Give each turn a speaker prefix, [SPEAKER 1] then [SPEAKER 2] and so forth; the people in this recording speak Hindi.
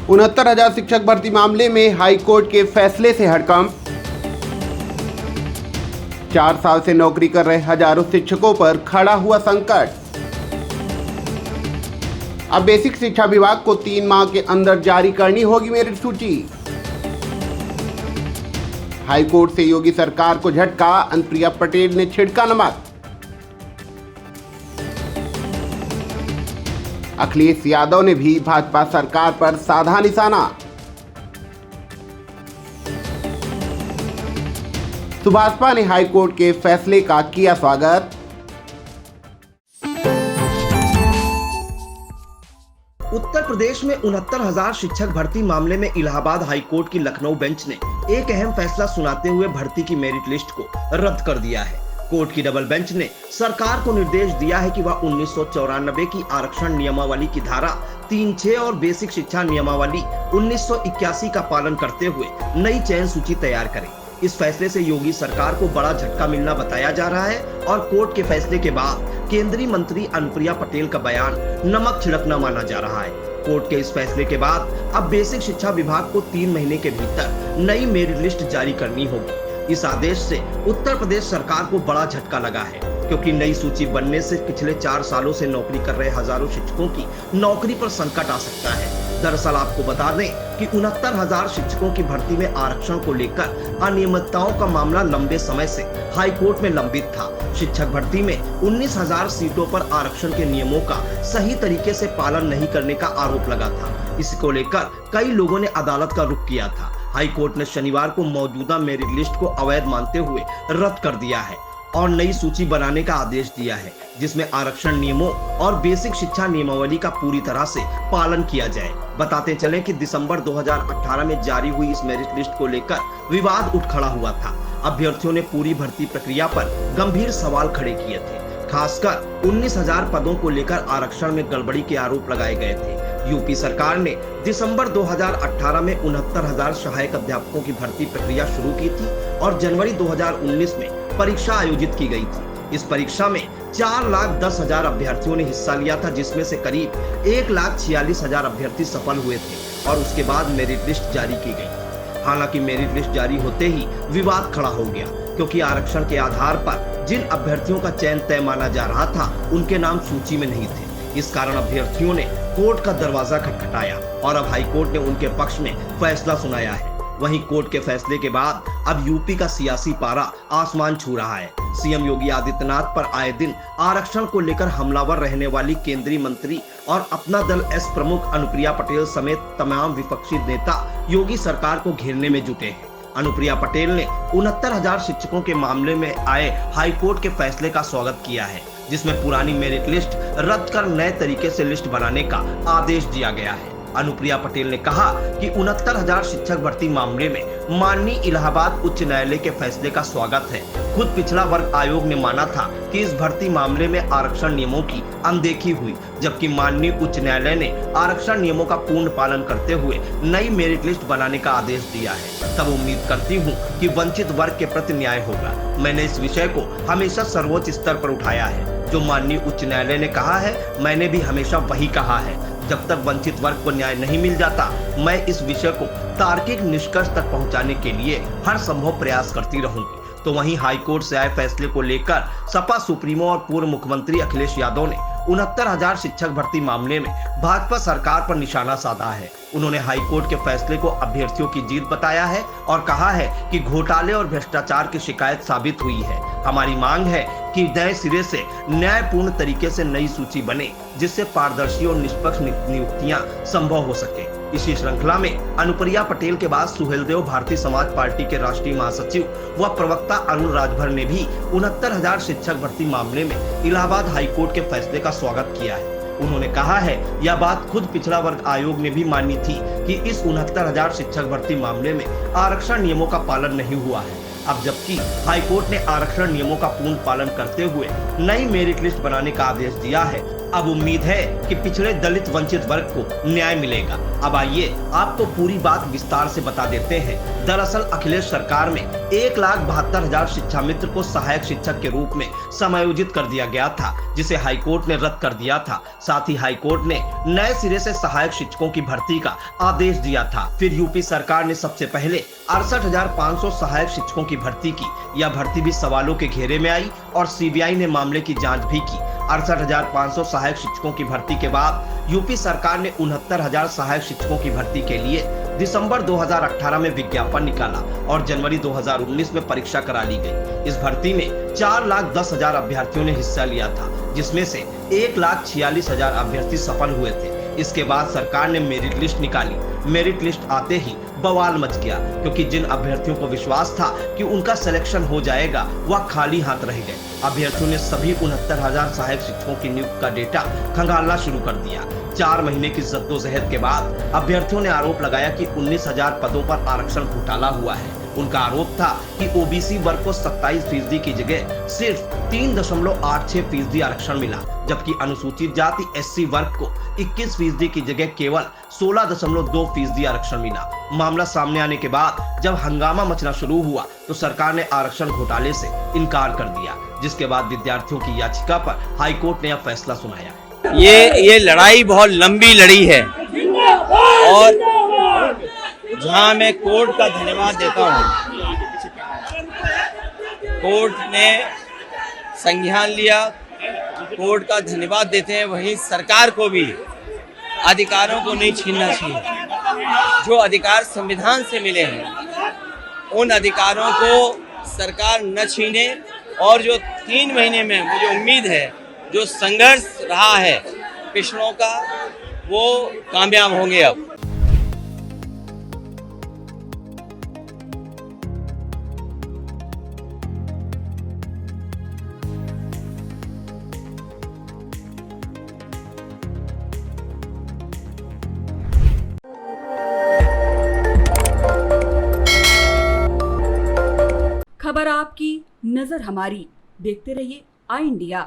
[SPEAKER 1] 69,000 शिक्षक भर्ती मामले में हाई कोर्ट के फैसले से हड़कंप। 4 साल से नौकरी कर रहे हजारों शिक्षकों पर खड़ा हुआ संकट। अब बेसिक शिक्षा विभाग को 3 माह के अंदर जारी करनी होगी मेरिट सूची। हाई कोर्ट से योगी सरकार को झटका, अनुप्रिया पटेल ने छिड़का नमक। अखिलेश यादव ने भी भाजपा सरकार पर साधा निशाना। भाजपा ने हाई कोर्ट के फैसले का किया स्वागत।
[SPEAKER 2] उत्तर प्रदेश में 69,000 शिक्षक भर्ती मामले में इलाहाबाद हाई कोर्ट की लखनऊ बेंच ने एक अहम फैसला सुनाते हुए भर्ती की मेरिट लिस्ट को रद्द कर दिया है। कोर्ट की डबल बेंच ने सरकार को निर्देश दिया है कि वह 1994 की आरक्षण नियमावली की धारा 3(6) और बेसिक शिक्षा नियमावली 1981 का पालन करते हुए नई चयन सूची तैयार करे। इस फैसले से योगी सरकार को बड़ा झटका मिलना बताया जा रहा है और कोर्ट के फैसले के बाद केंद्रीय मंत्री अनुप्रिया पटेल का बयान नमक छिड़कना माना जा रहा है। कोर्ट के इस फैसले के बाद अब बेसिक शिक्षा विभाग को 3 महीने के भीतर नई मेरिट लिस्ट जारी करनी होगी। इस आदेश से उत्तर प्रदेश सरकार को बड़ा झटका लगा है, क्योंकि नई सूची बनने से पिछले 4 सालों से नौकरी कर रहे हजारों शिक्षकों की नौकरी पर संकट आ सकता है। दरअसल आपको बता दें कि 69,000 शिक्षकों की भर्ती में आरक्षण को लेकर अनियमितताओं का मामला लंबे समय से हाई कोर्ट में लंबित था। शिक्षक भर्ती में 19,000 सीटों पर आरक्षण के नियमों का सही तरीके से पालन नहीं करने का आरोप लगा था। इसको लेकर कई लोगों ने अदालत का रुख किया था। हाई कोर्ट ने शनिवार को मौजूदा मेरिट लिस्ट को अवैध मानते हुए रद्द कर दिया है और नई सूची बनाने का आदेश दिया है, जिसमें आरक्षण नियमों और बेसिक शिक्षा नियमावली का पूरी तरह से पालन किया जाए। बताते चलें कि दिसंबर 2018 में जारी हुई इस मेरिट लिस्ट को लेकर विवाद उठ खड़ा हुआ था। अभ्यर्थियों ने पूरी भर्ती प्रक्रिया पर गंभीर सवाल खड़े किए थे। खासकर 19,000 पदों को लेकर आरक्षण में गड़बड़ी के आरोप लगाए गए थे। यूपी सरकार ने दिसंबर 2018 में 69,000 सहायक अध्यापकों की भर्ती प्रक्रिया शुरू की थी और जनवरी 2019 में परीक्षा आयोजित की गई थी। इस परीक्षा में 4,10,000 अभ्यर्थियों ने हिस्सा लिया था, जिसमें से करीब 1,46,000 अभ्यर्थी सफल हुए थे और उसके बाद मेरिट लिस्ट जारी की गई। हालांकि मेरिट लिस्ट जारी होते ही विवाद खड़ा हो गया, क्योंकि आरक्षण के आधार पर जिन अभ्यर्थियों का चयन तय माना जा रहा था, उनके नाम सूची में नहीं थे। इस कारण अभ्यर्थियों ने कोर्ट का दरवाजा खटखटाया और अब हाई कोर्ट ने उनके पक्ष में फैसला सुनाया है। वहीं कोर्ट के फैसले के बाद अब यूपी का सियासी पारा आसमान छू रहा है। सीएम योगी आदित्यनाथ पर आए दिन आरक्षण को लेकर हमलावर रहने वाली केंद्रीय मंत्री और अपना दल एस प्रमुख अनुप्रिया पटेल समेत तमाम विपक्षी नेता योगी सरकार को घेरने में जुटे हैं। अनुप्रिया पटेल ने 69,000 शिक्षकों के मामले में आए हाई कोर्ट के फैसले का स्वागत किया है, जिसमें पुरानी मेरिट लिस्ट रद्द कर नए तरीके से लिस्ट बनाने का आदेश दिया गया है। अनुप्रिया पटेल ने कहा कि 69,000 शिक्षक भर्ती मामले में माननीय इलाहाबाद उच्च न्यायालय के फैसले का स्वागत है। खुद पिछड़ा वर्ग आयोग ने माना था कि इस भर्ती मामले में आरक्षण नियमों की अनदेखी हुई, जबकि माननीय उच्च न्यायालय ने आरक्षण नियमों का पूर्ण पालन करते हुए नई मेरिट लिस्ट बनाने का आदेश दिया है। तब उम्मीद करती हूँ कि वंचित वर्ग के प्रति न्याय होगा। मैंने इस विषय को हमेशा सर्वोच्च स्तर पर उठाया है। जो माननीय उच्च न्यायालय ने कहा है, मैंने भी हमेशा वही कहा है। जब तक वंचित वर्ग को न्याय नहीं मिल जाता, मैं इस विषय को तार्किक निष्कर्ष तक पहुंचाने के लिए हर संभव प्रयास करती रहूंगी। तो वहीं हाई कोर्ट से आए फैसले को लेकर सपा सुप्रीमो और पूर्व मुख्यमंत्री अखिलेश यादव ने 69,000 शिक्षक भर्ती मामले में भाजपा सरकार पर निशाना साधा है। उन्होंने हाई कोर्ट के फैसले को अभ्यर्थियों की जीत बताया है और कहा है कि घोटाले और भ्रष्टाचार की शिकायत साबित हुई है। हमारी मांग है कि नए सिरे से न्यायपूर्ण तरीके से नई सूची बने, जिससे पारदर्शी और निष्पक्ष नियुक्तियां संभव हो सके। इसी श्रृंखला में अनुप्रिया पटेल के बाद सुहेलदेव भारतीय समाज पार्टी के राष्ट्रीय महासचिव व प्रवक्ता अरुण राजभर ने भी 69,000 शिक्षक भर्ती मामले में इलाहाबाद हाई कोर्ट के फैसले का स्वागत किया है। उन्होंने कहा है, यह बात खुद पिछड़ा वर्ग आयोग ने भी मानी थी कि इस 69,000 शिक्षक भर्ती मामले में आरक्षण नियमों का पालन नहीं हुआ है। अब जबकि हाई कोर्ट ने आरक्षण नियमों का पूर्ण पालन करते हुए नई मेरिट लिस्ट बनाने का आदेश दिया है, अब उम्मीद है कि पिछड़े दलित वंचित वर्ग को न्याय मिलेगा। अब आइए आपको पूरी बात विस्तार से बता देते हैं। दरअसल अखिलेश सरकार में 1,72,000 शिक्षा मित्र को सहायक शिक्षक के रूप में समायोजित कर दिया गया था, जिसे हाईकोर्ट ने रद्द कर दिया था। साथ ही हाईकोर्ट ने नए सिरे से सहायक शिक्षकों की भर्ती का आदेश दिया था। फिर यूपी सरकार ने सबसे पहले 68,500 सहायक शिक्षकों की भर्ती की। यह भर्ती भी सवालों के घेरे में आई और सीबीआई ने मामले की जांच भी की। 68,500 सहायक शिक्षकों की भर्ती के बाद यूपी सरकार ने 69,000 सहायक शिक्षकों की भर्ती के लिए दिसंबर 2018 में विज्ञापन निकाला और जनवरी 2019 में परीक्षा करा ली गई। इस भर्ती में 4,10,000 अभ्यर्थियों ने हिस्सा लिया था, जिसमें से 1,46,000 अभ्यर्थी सफल हुए थे। इसके बाद सरकार ने मेरिट लिस्ट निकाली। मेरिट लिस्ट आते ही बवाल मच गया, क्योंकि जिन अभ्यर्थियों को विश्वास था कि उनका सिलेक्शन हो जाएगा, वह खाली हाथ रह गए। अभ्यर्थियों ने सभी 69,000 सहायक शिक्षकों की नियुक्ति का डेटा खंगालना शुरू कर दिया। 4 महीने की जद्दोजहद के बाद अभ्यर्थियों ने आरोप लगाया कि 19,000 पदों पर आरक्षण घोटाला हुआ है। उनका आरोप था कि ओबीसी वर्ग को 27% की जगह सिर्फ 3.86% आरक्षण मिला, जबकि अनुसूचित जाति एससी वर्ग को 21% की जगह केवल 16.2% आरक्षण मिला। मामला सामने आने के बाद जब हंगामा मचना शुरू हुआ तो सरकार ने आरक्षण घोटाले से इनकार कर दिया, जिसके बाद विद्यार्थियों की याचिका पर हाईकोर्ट ने यह फैसला सुनाया।
[SPEAKER 3] ये लड़ाई बहुत लंबी लड़ी है और जहां मैं कोर्ट का धन्यवाद देता हूं। कोर्ट ने संज्ञान लिया, कोर्ट का धन्यवाद देते हैं। वहीं सरकार को भी अधिकारों को नहीं छीनना चाहिए। जो अधिकार संविधान से मिले हैं उन अधिकारों को सरकार न छीने और जो 3 महीने में मुझे उम्मीद है जो संघर्ष रहा है पिछड़ों का, वो कामयाब होंगे। अब
[SPEAKER 4] खबर आपकी, नजर हमारी। देखते रहिए आई इंडिया।